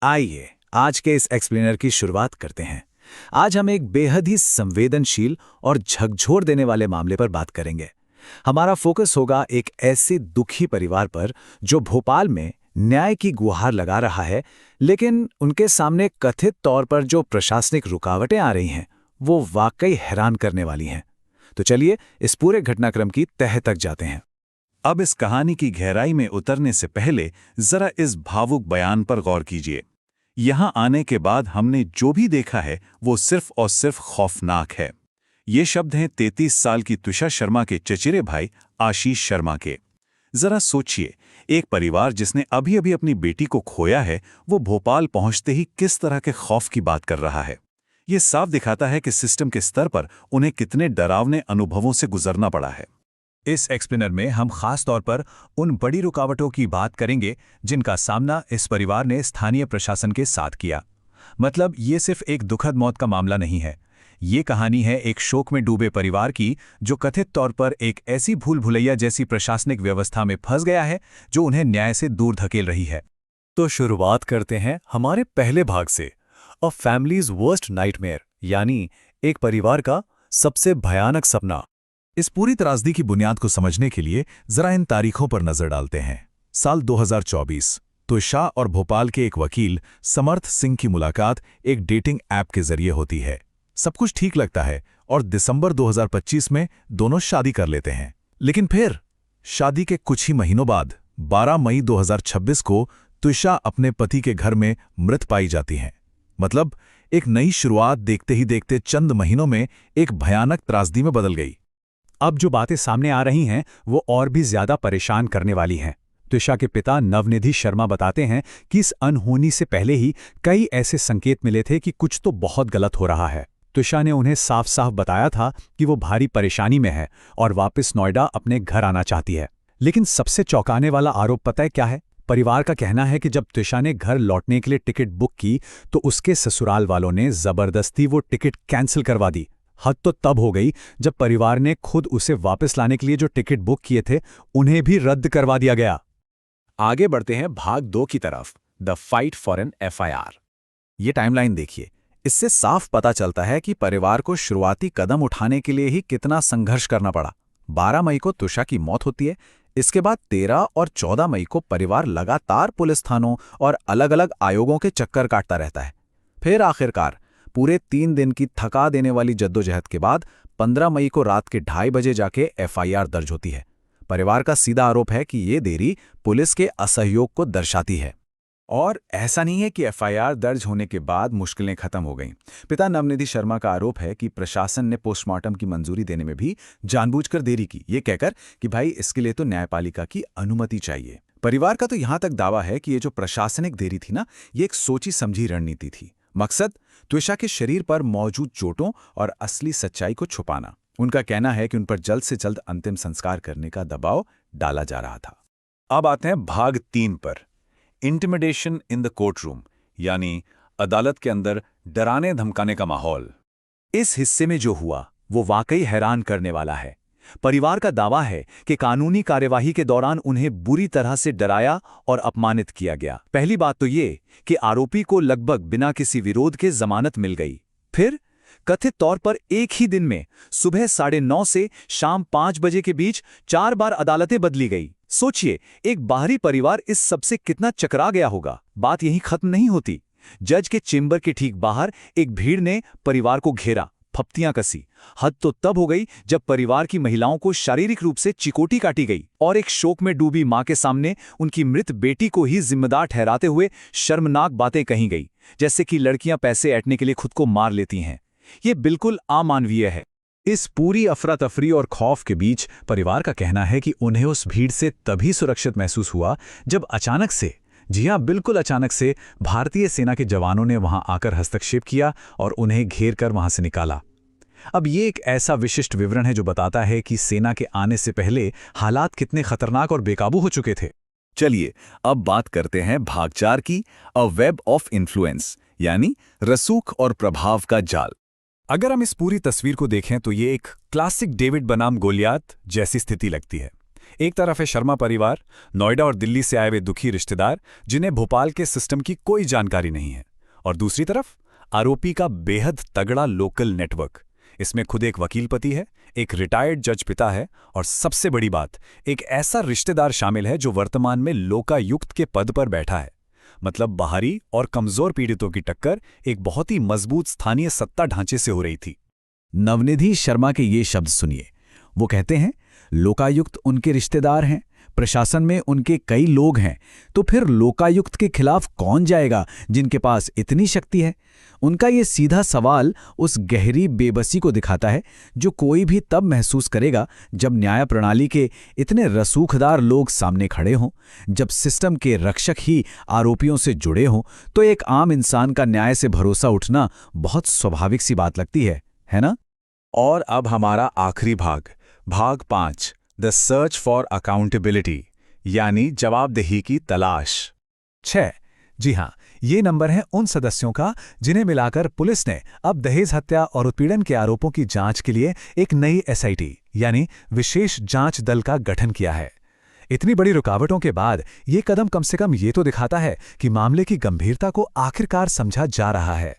आइए आज के इस एक्सप्लेनर की शुरुआत करते हैं। आज हम एक बेहद ही संवेदनशील और झकझोर देने वाले मामले पर बात करेंगे। हमारा फोकस होगा एक ऐसे दुखी परिवार पर जो भोपाल में न्याय की गुहार लगा रहा है, लेकिन उनके सामने कथित तौर पर जो प्रशासनिक रुकावटें आ रही हैं वो वाकई हैरान करने वाली हैं। तो चलिए इस पूरे घटनाक्रम की तह तक जाते हैं। अब इस कहानी की गहराई में उतरने से पहले जरा इस भावुक बयान पर गौर कीजिए। यहां आने के बाद हमने जो भी देखा है वो सिर्फ और सिर्फ खौफनाक है। ये शब्द हैं 33 साल की तुषा शर्मा के चचेरे भाई आशीष शर्मा के। जरा सोचिए, एक परिवार जिसने अभी अभी अपनी बेटी को खोया है, वो भोपाल पहुंचते ही किस तरह के खौफ की बात कर रहा है। ये साफ दिखाता है कि सिस्टम के स्तर पर उन्हें कितने डरावने अनुभवों से गुजरना पड़ा है। इस एक्सप्लेनर में हम खास तौर पर उन बड़ी रुकावटों की बात करेंगे जिनका सामना इस परिवार ने स्थानीय प्रशासन के साथ किया। मतलब ये सिर्फ एक दुखद मौत का मामला नहीं है, ये कहानी है एक शोक में डूबे परिवार की जो कथित तौर पर एक ऐसी भूल भुलैया जैसी प्रशासनिक व्यवस्था में फंस गया है जो उन्हें न्याय से दूर धकेल रही है। तो शुरुआत करते हैं हमारे पहले भाग से, अ फैमिलीज वर्स्ट नाइटमेयर, यानी एक परिवार का सबसे भयानक सपना। इस पूरी त्रासदी की बुनियाद को समझने के लिए जरा इन तारीखों पर नजर डालते हैं। साल 2024, तुषा और भोपाल के एक वकील समर्थ सिंह की मुलाकात एक डेटिंग ऐप के जरिए होती है। सब कुछ ठीक लगता है और दिसंबर 2025 में दोनों शादी कर लेते हैं। लेकिन फिर शादी के कुछ ही महीनों बाद 12 मई 2026 को तुषा अपने पति के घर में मृत पाई जाती हैं। मतलब एक नई शुरुआत देखते ही देखते चंद महीनों में एक भयानक त्रासदी में बदल गई। अब जो बातें सामने आ रही हैं वो और भी ज्यादा परेशान करने वाली हैं। तुषा के पिता नवनिधि शर्मा बताते हैं कि इस अनहोनी से पहले ही कई ऐसे संकेत मिले थे कि कुछ तो बहुत गलत हो रहा है। तुषा ने उन्हें साफ साफ बताया था कि वो भारी परेशानी में है और वापस नोएडा अपने घर आना चाहती है। लेकिन सबसे चौंकाने वाला आरोप पता है क्या है? परिवार का कहना है कि जब तुषा ने घर लौटने के लिए टिकट बुक की तो उसके ससुराल वालों ने जबरदस्ती वो टिकट कैंसिल करवा दी। हद तो तब हो गई जब परिवार ने खुद उसे वापस लाने के लिए जो टिकट बुक किए थे उन्हें भी रद्द करवा दिया गया। आगे बढ़ते हैं भाग 2 की तरफ, the fight for an FIR. ये टाइमलाइन देखिए, इससे साफ पता चलता है कि परिवार को शुरुआती कदम उठाने के लिए ही कितना संघर्ष करना पड़ा। 12 मई को तुषा की मौत होती है। इसके बाद 13 और 14 मई को परिवार लगातार पुलिस थानों और अलग अलग आयोगों के चक्कर काटता रहता है। फिर आखिरकार पूरे 3 दिन की थका देने वाली जद्दोजहद के बाद 15 मई को रात के 2:30 बजे जाके एफआईआर दर्ज होती है। परिवार का सीधा आरोप है कि ये देरी पुलिस के असहयोग को दर्शाती है। और ऐसा नहीं है कि एफआईआर दर्ज होने के बाद मुश्किलें खत्म हो गईं। पिता नवनिधि शर्मा का आरोप है कि प्रशासन ने पोस्टमार्टम की मंजूरी देने में भी जानबूझकर देरी की, ये कहकर कि भाई इसके लिए तो न्यायपालिका की अनुमति चाहिए। परिवार का तो यहां तक दावा है कि ये जो प्रशासनिक देरी थी ना, ये एक सोची समझी रणनीति थी। मकसद तुषा के शरीर पर मौजूद चोटों और असली सच्चाई को छुपाना। उनका कहना है कि उन पर जल्द से जल्द अंतिम संस्कार करने का दबाव डाला जा रहा था। अब आते हैं भाग 3 पर, intimidation in the court room, यानी अदालत के अंदर डराने धमकाने का माहौल। इस हिस्से में जो हुआ वो वाकई हैरान करने वाला है। परिवार का दावा है कि कानूनी कार्यवाही के दौरान उन्हें बुरी तरह से डराया और अपमानित किया गया। पहली बात तो ये कि आरोपी को लगभग बिना किसी विरोध के जमानत मिल गई। फिर कथित तौर पर एक ही दिन में सुबह 9:30 से शाम 5 बजे के बीच 4 बार अदालतें बदली गई। सोचिए, एक बाहरी परिवार इस सबसे कितना चकरा गया होगा। बात यहीं खत्म नहीं होती। जज के चेंबर के ठीक बाहर एक भीड़ ने परिवार को घेरा, फप्तियां कसी। हद तो तब हो गई जब परिवार की महिलाओं को शारीरिक रूप से चिकोटी काटी गई और एक शोक में डूबी मां के सामने उनकी मृत बेटी को ही जिम्मेदार ठहराते हुए शर्मनाक बातें कही गई, जैसे कि लड़कियां पैसे ऐंठने के लिए खुद को मार लेती हैं। ये बिल्कुल अमानवीय है। इस पूरी अफरा तफरी और खौफ के बीच परिवार का कहना है कि उन्हें उस भीड़ से तभी सुरक्षित महसूस हुआ जब अचानक से, जी हां बिल्कुल अचानक से, भारतीय सेना के जवानों ने वहां आकर हस्तक्षेप किया और उन्हें घेर कर वहां से निकाला। अब ये एक ऐसा विशिष्ट विवरण है जो बताता है कि सेना के आने से पहले हालात कितने खतरनाक और बेकाबू हो चुके थे। चलिए अब बात करते हैं भाग 4 की, अ वेब ऑफ इन्फ्लुएंस, यानी रसूख और प्रभाव का जाल। अगर हम इस पूरी तस्वीर को देखें तो ये एक क्लासिक डेविड बनाम गोलियात जैसी स्थिति लगती है। एक तरफ है शर्मा परिवार, नोएडा और दिल्ली से आए हुए दुखी रिश्तेदार जिन्हें भोपाल के सिस्टम की कोई जानकारी नहीं है, और दूसरी तरफ आरोपी का बेहद तगड़ा लोकल नेटवर्क। इसमें खुद एक वकील पति है, एक रिटायर्ड जज पिता है, और सबसे बड़ी बात, एक ऐसा रिश्तेदार शामिल है जो वर्तमान में लोकायुक्त के पद पर बैठा है। मतलब बाहरी और कमजोर पीड़ितों की टक्कर एक बहुत ही मजबूत स्थानीय सत्ता ढांचे से हो रही थी। नवनिधि शर्मा के ये शब्द सुनिए। वो कहते हैं, लोकायुक्त उनके रिश्तेदार हैं, प्रशासन में उनके कई लोग हैं, तो फिर लोकायुक्त के खिलाफ कौन जाएगा जिनके पास इतनी शक्ति है? उनका ये सीधा सवाल उस गहरी बेबसी को दिखाता है जो कोई भी तब महसूस करेगा जब न्याय प्रणाली के इतने रसूखदार लोग सामने खड़े हों, जब सिस्टम के रक्षक ही आरोपियों से जुड़े हों। तो एक आम इंसान का न्याय से भरोसा उठना बहुत स्वाभाविक सी बात लगती है ना? और अब हमारा आखिरी भाग, भाग 5, द सर्च फॉर अकाउंटेबिलिटी, यानी जवाबदेही की तलाश। 6। जी हाँ, ये नंबर है उन सदस्यों का जिन्हें मिलाकर पुलिस ने अब दहेज हत्या और उत्पीड़न के आरोपों की जांच के लिए एक नई एसआईटी यानी विशेष जांच दल का गठन किया है। इतनी बड़ी रुकावटों के बाद ये कदम से कम ये तो दिखाता है कि मामले की गंभीरता को आखिरकार समझा जा रहा है।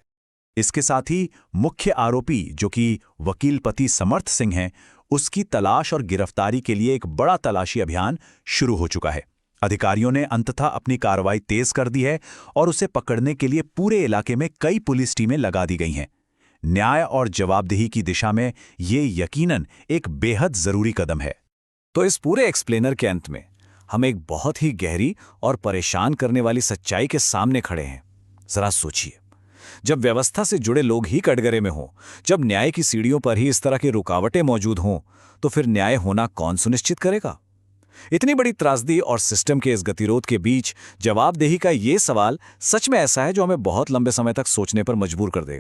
इसके साथ ही मुख्य आरोपी, जो कि वकील पति समर्थ सिंह हैं, उसकी तलाश और गिरफ्तारी के लिए एक बड़ा तलाशी अभियान शुरू हो चुका है। अधिकारियों ने अंततः अपनी कार्रवाई तेज कर दी है और उसे पकड़ने के लिए पूरे इलाके में कई पुलिस टीमें लगा दी गई हैं। न्याय और जवाबदेही की दिशा में ये यकीनन एक बेहद जरूरी कदम है। तो इस पूरे एक्सप्लेनर के अंत में हम एक बहुत ही गहरी और परेशान करने वाली सच्चाई के सामने खड़े हैं। जरा सोचिए, जब व्यवस्था से जुड़े लोग ही कटघरे में हों, जब न्याय की सीढ़ियों पर ही इस तरह की रुकावटें मौजूद हों, तो फिर न्याय होना कौन सुनिश्चित करेगा? इतनी बड़ी त्रासदी और सिस्टम के इस गतिरोध के बीच जवाबदेही का ये सवाल सच में ऐसा है जो हमें बहुत लंबे समय तक सोचने पर मजबूर कर देगा।